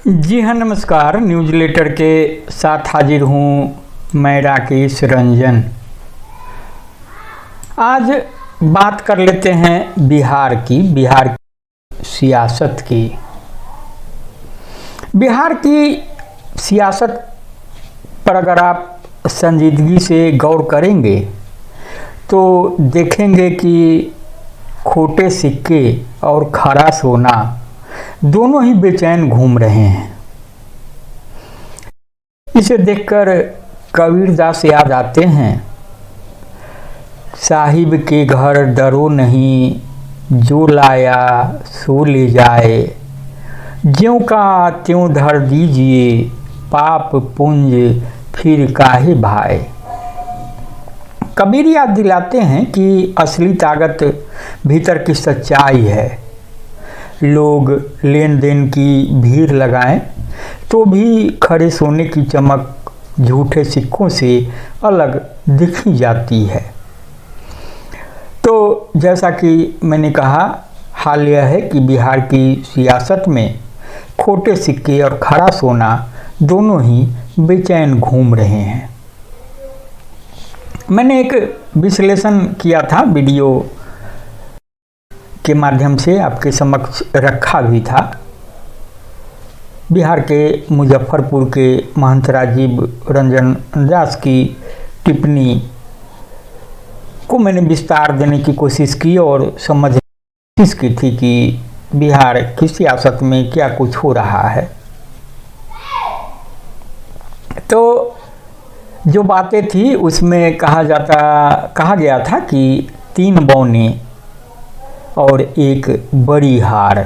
जी हाँ, नमस्कार। News letter के साथ हाजिर हूँ मैं, राकेश रंजन। आज बात कर लेते हैं बिहार की सियासत की। बिहार की सियासत पर अगर आप संजीदगी से गौर करेंगे तो देखेंगे कि खोटे सिक्के और खरा सोना दोनों ही बेचैन घूम रहे हैं। इसे देखकर कबीरदास याद आते हैं, साहिब के घर डरो नहीं, जो लाया सो ले जाए, ज्यों का त्यों धर दीजिए, पाप पुंज फिर काहे भाए। कबीर याद दिलाते हैं कि असली ताकत भीतर की सच्चाई है। लोग लेन देन की भीड़ लगाएं तो भी खड़े सोने की चमक झूठे सिक्कों से अलग दिखी जाती है। तो जैसा कि मैंने कहा, हाल यह है कि बिहार की सियासत में खोटे सिक्के और खरा सोना दोनों ही बेचैन घूम रहे हैं। मैंने एक विश्लेषण किया था, वीडियो के माध्यम से आपके समक्ष रखा भी था। बिहार के मुजफ्फरपुर के महंत राजीव रंजन दास की टिप्पणी को मैंने विस्तार देने की कोशिश की और समझने की कोशिश की थी कि बिहार की सियासत में क्या कुछ हो रहा है। तो जो बातें थी उसमें कहा गया था कि 3 बौने और एक बड़ी हार।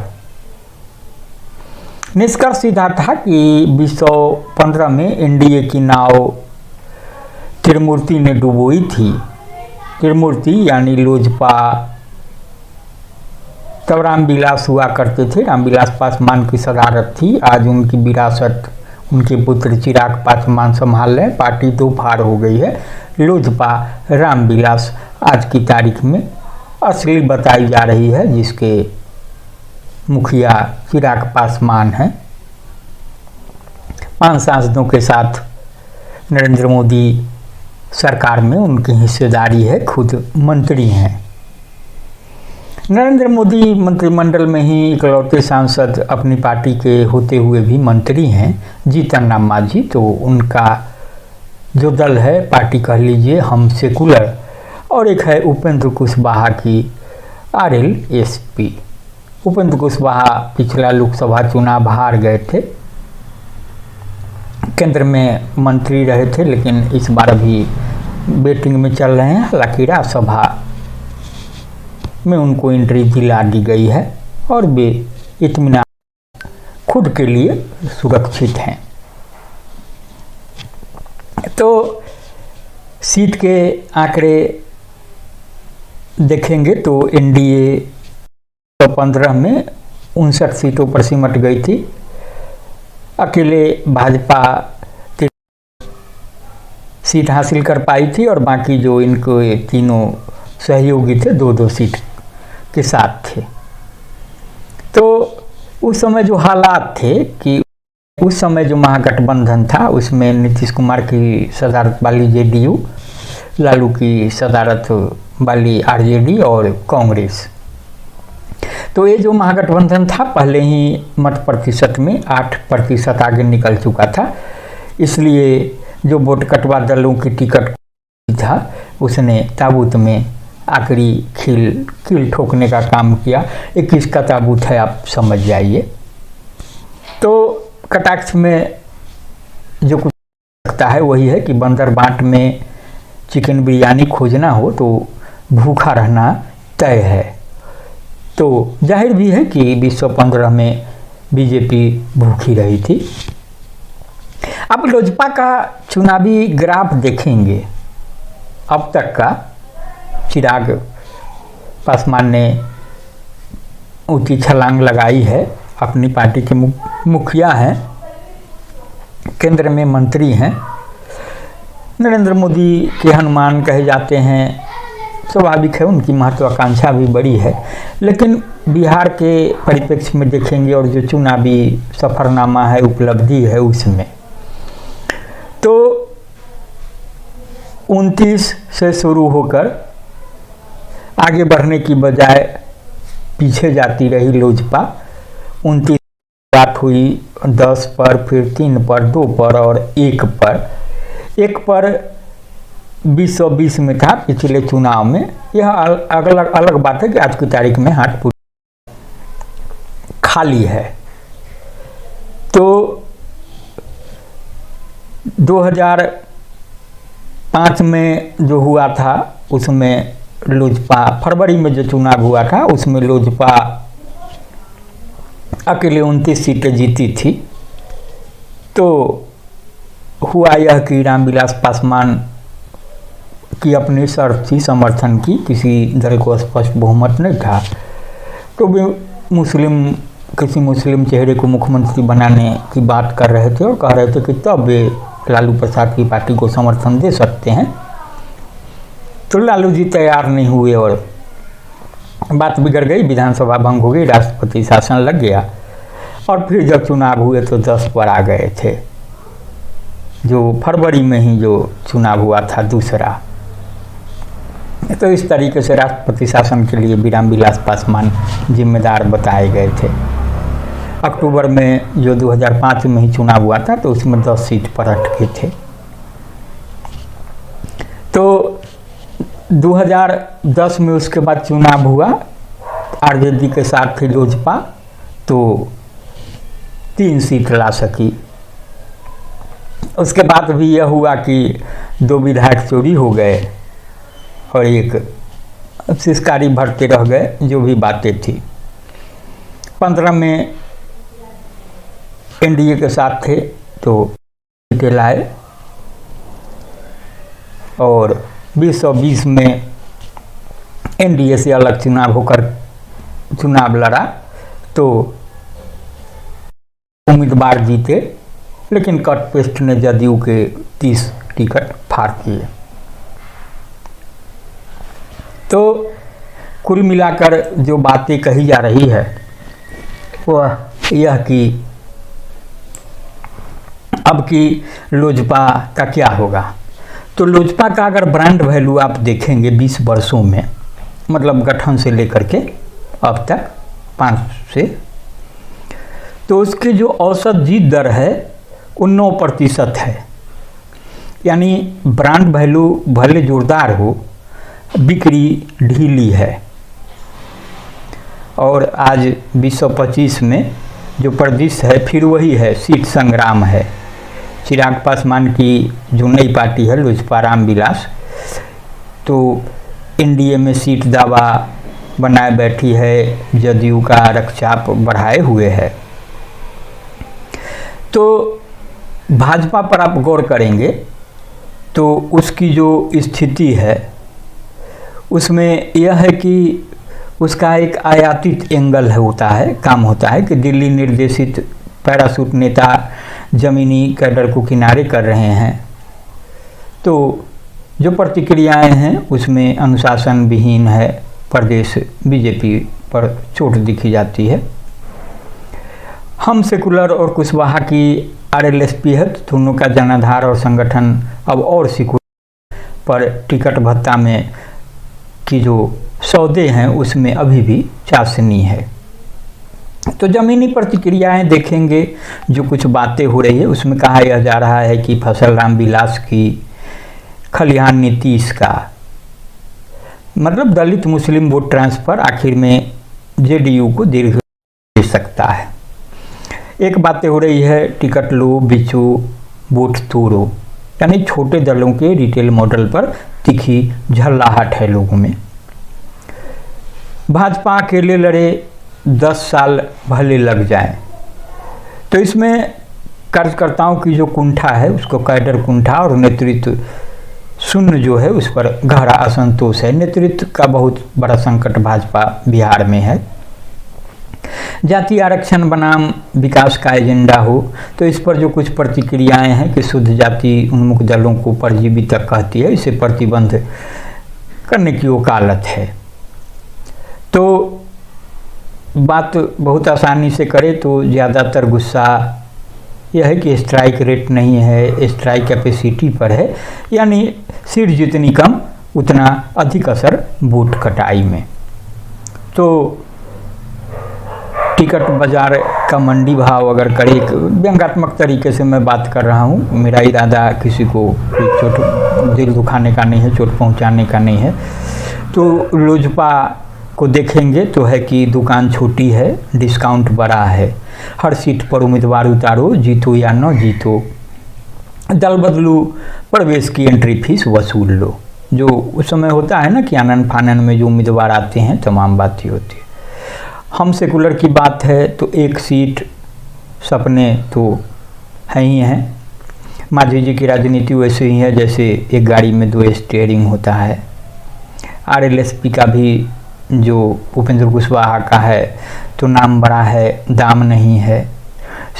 निष्कर्ष सीधा था कि 2015 में एनडीए की नाव त्रिमूर्ति ने डुबोई थी। त्रिमूर्ति यानी लोजपा, तब रामविलास हुआ करते थे। रामविलास पासवान की सदारत थी। आज उनकी विरासत उनके पुत्र चिराग पासवान संभाल रहे। पार्टी 2 फाड़ हो गई है। लोजपा रामविलास आज की तारीख में असली बताई जा रही है, जिसके मुखिया चिराग पासवान हैं। 5 सांसदों के साथ नरेंद्र मोदी सरकार में उनकी हिस्सेदारी है, खुद मंत्री हैं। नरेंद्र मोदी मंत्रिमंडल में ही इकलौते सांसद अपनी पार्टी के होते हुए भी मंत्री हैं, जीतन राम मांझी। तो उनका जो दल है, पार्टी कह लीजिए, हम सेकुलर, और एक है उपेंद्र कुशवाहा की RLSP। उपेंद्र कुशवाहा पिछला लोकसभा चुनाव हार गए थे, केंद्र में मंत्री रहे थे, लेकिन इस बार अभी वेटिंग में चल रहे हैं। हालांकि राज्यसभा में उनको एंट्री दिला दी गई है और वे इत्मीनान खुद के लिए सुरक्षित हैं। तो सीट के आंकड़े देखेंगे तो एनडीए 2015 में 59 सीटों पर सिमट गई थी। अकेले भाजपा सीट हासिल कर पाई थी और बाकी जो इनके तीनों सहयोगी थे 2-2 सीट के साथ थे। तो उस समय जो हालात थे कि उस समय जो महागठबंधन था उसमें नीतीश कुमार की सदारत वाली जेडीयू, लालू की सदारत वाली आरजेडी और कांग्रेस। तो ये जो महागठबंधन था पहले ही मत प्रतिशत में 8% आगे निकल चुका था। इसलिए जो वोट कटवा दलों की टिकट था उसने ताबूत में आखिरी कील ठोकने का काम किया। 21 का ताबूत है, आप समझ जाइए। तो कटाक्ष में जो कुछ लगता है वही है कि बंदर बाट में चिकन बिरयानी खोजना हो तो भूखा रहना तय है। तो जाहिर भी है कि 2015 में बीजेपी भूखी रही थी। अब लोजपा का चुनावी ग्राफ देखेंगे, अब तक का। चिराग पासवान ने ऊंची छलांग लगाई है, अपनी पार्टी के मुखिया हैं, केंद्र में मंत्री हैं, नरेंद्र मोदी के हनुमान कहे जाते हैं। स्वाभाविक है, उनकी महत्वाकांक्षा भी बड़ी है। लेकिन बिहार के परिप्रेक्ष्य में देखेंगे और जो चुनावी सफरनामा है, उपलब्धि है, उसमें तो 29 से शुरू होकर आगे बढ़ने की बजाय पीछे जाती रही लोजपा। 29 बात हुई 10 पर, फिर 3 पर, 2 पर और 1 पर। 1 पर 2020 में था पिछले चुनाव में। यह अलग बात है कि आज की तारीख में हाट पूरी खाली है। तो 2005 में जो हुआ था उसमें लोजपा, फरवरी में जो चुनाव हुआ था उसमें लोजपा अकेले 29 सीटें जीती थी। तो हुआ यह कि रामविलास पासवान की अपनी शर्त थी समर्थन की, किसी दल को स्पष्ट बहुमत नहीं था, तो वे किसी मुस्लिम चेहरे को मुख्यमंत्री बनाने की बात कर रहे थे और कह रहे थे कि तब वे लालू प्रसाद की पार्टी को समर्थन दे सकते हैं। तो लालू जी तैयार नहीं हुए और बात बिगड़ गई, विधानसभा भंग हो गई, राष्ट्रपति शासन लग गया। और फिर जब चुनाव हुए तो 10 पर आ गए थे, जो फरवरी में ही जो चुनाव हुआ था दूसरा। तो इस तरीके से राष्ट्रपति शासन के लिए भी रामविलास पासवान जिम्मेदार बताए गए थे। अक्टूबर में जो 2005 में ही चुनाव हुआ था तो उसमें 10 सीट पर अटके थे। तो 2010 में उसके बाद चुनाव हुआ, आरजेडी के साथ थी लोजपा, तो 3 सीट ला सकी। उसके बाद भी यह हुआ कि 2 विधायक चोरी हो गए और एक सिस्कारी भरते रह गए, जो भी बातें थी। 15 में एनडीए के साथ थे तो सीटें लाए और 2020 में एनडीए से अलग चुनाव होकर चुनाव लड़ा तो उम्मीदवार जीते, लेकिन कट पेस्ट ने जदयू के 30 टिकट फाड़ दिए। तो कुल मिलाकर जो बातें कही जा रही है वह यह कि अब की लोजपा का क्या होगा। तो लोजपा का अगर ब्रांड वैल्यू आप देखेंगे 20 वर्षों में, मतलब गठन से लेकर के अब तक 5 से, तो उसकी जो औसत जीत दर है वो 9% है। यानी ब्रांड वैल्यू भले जोरदार हो, बिक्री ढीली है। और आज 2025 में जो परिदृश्य है फिर वही है, सीट संग्राम है। चिराग पासवान की जो नई पार्टी है लोजपा रामविलास, तो एनडीए में सीट दावा बनाए बैठी है, जदयू का रक्षाप बढ़ाए हुए है। तो भाजपा पर आप गौर करेंगे तो उसकी जो स्थिति है उसमें यह है कि उसका एक आयातित एंगल होता है, काम होता है कि दिल्ली निर्देशित पैराशूट नेता जमीनी कैडर को किनारे कर रहे हैं। तो जो प्रतिक्रियाएं हैं उसमें अनुशासन विहीन है, प्रदेश बीजेपी पर चोट दिखी जाती है। हम सेकुलर और कुशवाहा की आरएलएसपी है, तो दोनों का जनाधार और संगठन अब और सेकुलर पर टिकट भत्ता में की जो सौदे हैं उसमें अभी भी चाशनी है। तो जमीनी प्रतिक्रियाएं देखेंगे, जो कुछ बातें हो रही है उसमें कहा यह जा रहा है कि फसल रामविलास की खलिहान नीतीश का मतलब दलित मुस्लिम वोट ट्रांसफर आखिर में जेडीयू को दीर्घ दे सकता है। एक बातें हो रही है टिकट लो बिचो वोट तोड़ो, यानी छोटे दलों के रिटेल मॉडल पर तीखी झल्लाहट है लोगों में। भाजपा अकेले लड़े 10 साल भले लग जाए, तो इसमें कार्यकर्ताओं की जो कुंठा है उसको कैडर कुंठा और नेतृत्व शून्य जो है उस पर गहरा असंतोष है। नेतृत्व का बहुत बड़ा संकट भाजपा बिहार में है। जाति आरक्षण बनाम विकास का एजेंडा हो, तो इस पर जो कुछ प्रतिक्रियाएं हैं कि शुद्ध जाति उन्मुख दलों को परजीवी तक कहती है, इसे प्रतिबंध करने की वकालत है। तो बात बहुत आसानी से करे तो ज़्यादातर गुस्सा यह है कि स्ट्राइक रेट नहीं है, स्ट्राइक कैपेसिटी पर है, यानी सीट जितनी कम उतना अधिक असर वोट कटाई में। तो टिकट बाजार का मंडी भाव अगर करे, व्यंग्यात्मक तरीके से मैं बात कर रहा हूँ, मेरा इरादा किसी को कोई चोट दिल दुखाने का नहीं है, चोट पहुँचाने का नहीं है। तो लोजपा को देखेंगे तो है कि दुकान छोटी है, डिस्काउंट बड़ा है, हर सीट पर उम्मीदवार उतारो, जीतो या न जीतो, दल बदलू, प्रवेश की एंट्री फीस वसूल लो। जो उस समय होता है ना कि आनन फानन में जो उम्मीदवार आते हैं तमाम बातें होती है। हम सेकुलर की बात है तो एक सीट सपने तो है ही हैं। मांझी जी की राजनीति वैसे ही है जैसे एक गाड़ी में 2 स्टीयरिंग होता है। आरएलएसपी का भी जो उपेंद्र कुशवाहा का है तो नाम बड़ा है, दाम नहीं है।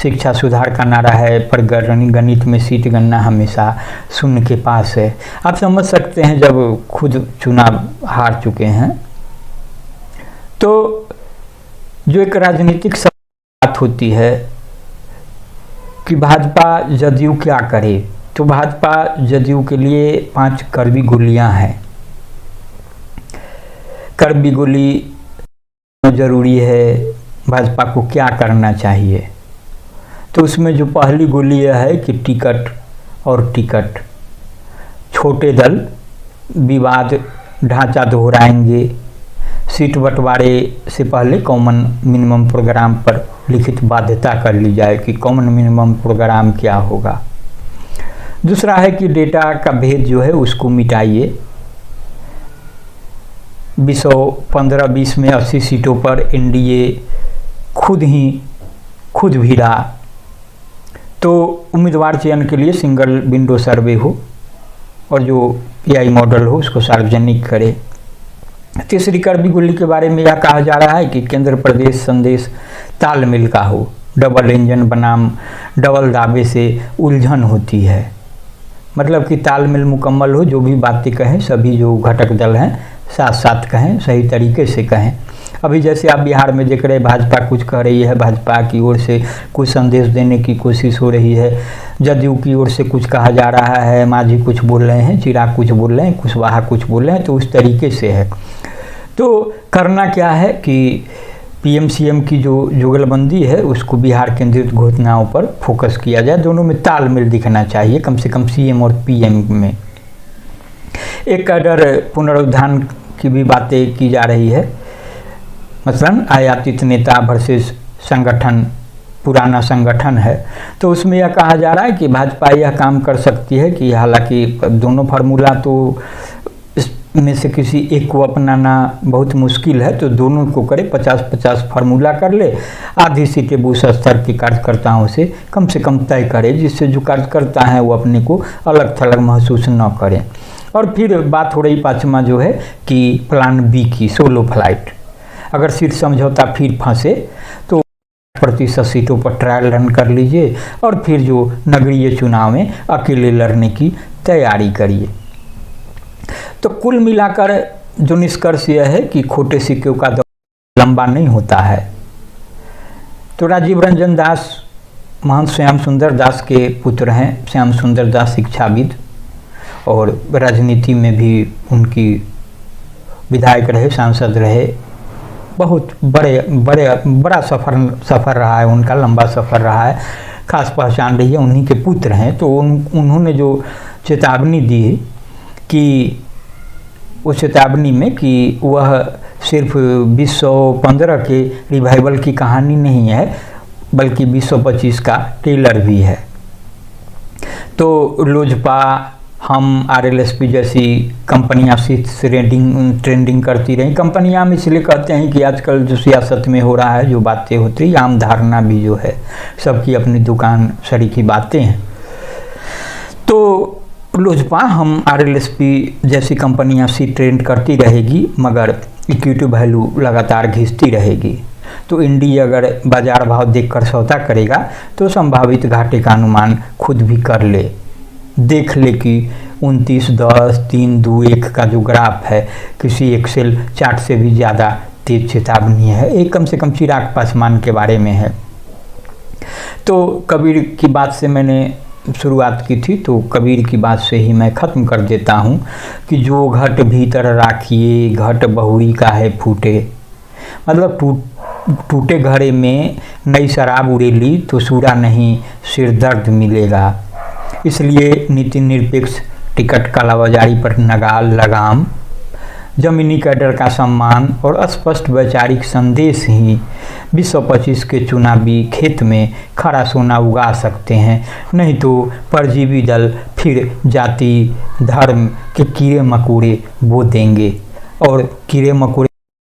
शिक्षा सुधार का नारा है पर गणित में सीट गणना हमेशा शून्य के पास है। आप समझ सकते हैं जब खुद चुनाव हार चुके हैं। तो जो एक राजनीतिक बात होती है कि भाजपा जदयू क्या करे, तो भाजपा जदयू के लिए 5 कड़वी गोलियां हैं। कड़वी गोली जरूरी है, भाजपा को क्या करना चाहिए। तो उसमें जो पहली गोली यह है कि टिकट और टिकट, छोटे दल विवाद ढांचा दोहराएंगे। सीट बंटवारे से पहले कॉमन मिनिमम प्रोग्राम पर लिखित बाध्यता कर ली जाए कि कॉमन मिनिमम प्रोग्राम क्या होगा। दूसरा है कि डेटा का भेद जो है उसको मिटाइए। 15-20 में 80 सीटों पर एनडीए खुद भिड़ा। तो उम्मीदवार चयन के लिए सिंगल विंडो सर्वे हो और जो एआई मॉडल हो उसको सार्वजनिक करे। तीसरी कड़वी गोली के बारे में यह कहा जा रहा है कि केंद्र प्रदेश संदेश तालमेल का हो। डबल इंजन बनाम डबल दावे से उलझन होती है, मतलब कि तालमेल मुकम्मल हो, जो भी बातें कहें सभी जो घटक दल हैं साथ साथ कहें, सही तरीके से कहें। अभी जैसे आप बिहार में देख रहे हैं भाजपा कुछ कह रही है, भाजपा की ओर से कुछ संदेश देने की कोशिश हो रही है, जदयू की ओर से कुछ कहा जा रहा है, मांझी कुछ बोल रहे हैं, चिराग कुछ बोल रहे हैं, कुशवाहा कुछ बोल रहे हैं। तो उस तरीके से है। तो करना क्या है कि पीएम-सीएम की जो जुगलबंदी है उसको बिहार केंद्रित घोषणाओं पर फोकस किया जाए। दोनों में तालमेल दिखना चाहिए, कम से कम सीएम और पीएम में। एक कैडर पुनरुत्थान की भी बातें की जा रही है, मसलन आयातित नेता वर्सेस संगठन, पुराना संगठन है। तो उसमें यह कहा जा रहा है कि भाजपा यह काम कर सकती है कि हालांकि दोनों फार्मूला तो में से किसी एक को अपनाना बहुत मुश्किल है, तो दोनों को करे, 50-50 फार्मूला कर ले। आधी सीटें बूथ स्तर के कार्यकर्ताओं से कम तय करे, जिससे जो कार्यकर्ता हैं वो अपने को अलग थलग महसूस न करें। और फिर बात हो रही 5वां जो है कि प्लान बी की, सोलो फ्लाइट। अगर सीट समझौता फिर फंसे तो प्रतिशत सीटों पर ट्रायल रन कर लीजिए और फिर जो नगरीय चुनाव में अकेले लड़ने की तैयारी करिए। तो कुल मिलाकर जो निष्कर्ष यह है कि खोटे सिक्कों का दौर लंबा नहीं होता है। तो राजीव रंजन दास महंत श्याम सुंदर दास के पुत्र हैं। श्याम सुंदर दास शिक्षाविद और राजनीति में भी उनकी विधायक रहे, सांसद रहे, बहुत बड़ा सफ़र रहा है उनका, लंबा सफ़र रहा है, खास पहचान रही है, उन्हीं के पुत्र हैं। तो उन्होंने जो चेतावनी दी कि उस चेतावनी में कि वह सिर्फ 2015 के रिवाइवल की कहानी नहीं है बल्कि 2025 का ट्रेलर भी है। तो लोजपा, हम, आरएलएसपी जैसी कंपनियां ट्रेंडिंग करती रही। कंपनियां हम इसलिए कहते हैं कि आजकल जो सियासत में हो रहा है, जो बातें होती है, आम धारणा भी जो है, सबकी अपनी दुकान सरी की बातें हैं। तो लोजपा, हम, आरएलएसपी जैसी कंपनियां सीट ट्रेंड करती रहेगी मगर इक्विटी वैल्यू लगातार घिसती रहेगी। तो इंडी अगर बाजार भाव देखकर सौदा करेगा तो संभावित घाटे का अनुमान खुद भी कर ले, देख ले कि 29, 10, 3, 2, 1 का जो ग्राफ है किसी एक्सेल चार्ट से भी ज़्यादा तेज चेतावनी है। एक कम से कम चिराग पासवान के बारे में है। तो कबीर की बात से मैंने शुरुआत की थी, तो कबीर की बात से ही मैं ख़त्म कर देता हूँ कि जो घट भीतर राखिए घट बहुरी काहे फूटे। मतलब टूटे घड़े में नई शराब उड़ेली तो सूरा नहीं सिर दर्द मिलेगा। इसलिए नीति निरपेक्ष टिकट कालाबाजारी पर नगाल लगाम, जमीनी कैडर का सम्मान और स्पष्ट वैचारिक संदेश ही 2025 के चुनावी खेत में खरा सोना उगा सकते हैं। नहीं तो परजीवी दल फिर जाति धर्म के कीड़े मकोड़े बो देंगे, और कीड़े मकोड़े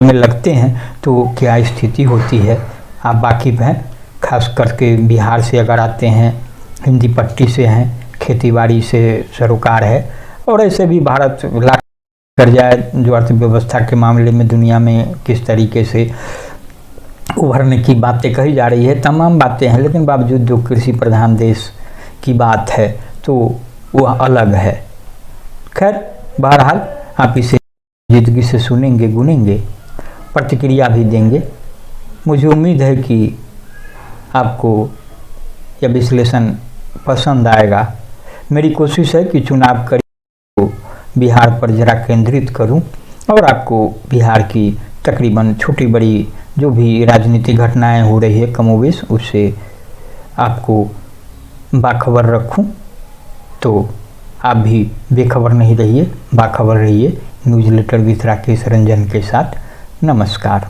में लगते हैं तो क्या स्थिति होती है आप वाकिफ़ हैं। खास करके बिहार से अगर आते हैं, हिंदी पट्टी से हैं, खेतीबाड़ी से सरोकार है, और ऐसे भी भारत लाख कर जाए जो अर्थव्यवस्था के मामले में दुनिया में किस तरीके से उभरने की बातें कही जा रही है, तमाम बातें हैं, लेकिन बावजूद जो कृषि प्रधान देश की बात है तो वह अलग है। खैर बहरहाल आप इसे जिंदगी से सुनेंगे, गुनेंगे, प्रतिक्रिया भी देंगे। मुझे उम्मीद है कि आपको यह विश्लेषण पसंद आएगा। मेरी कोशिश है कि चुनाव को बिहार पर ज़रा केंद्रित करूं और आपको बिहार की तकरीबन छोटी बड़ी जो भी राजनीतिक घटनाएं हो रही है कमोवेश, उससे आपको बाखबर रखूं। तो आप भी बेखबर नहीं रहिए, बाखबर रहिए। न्यूज़लेटर विद राकेश रंजन के साथ। नमस्कार।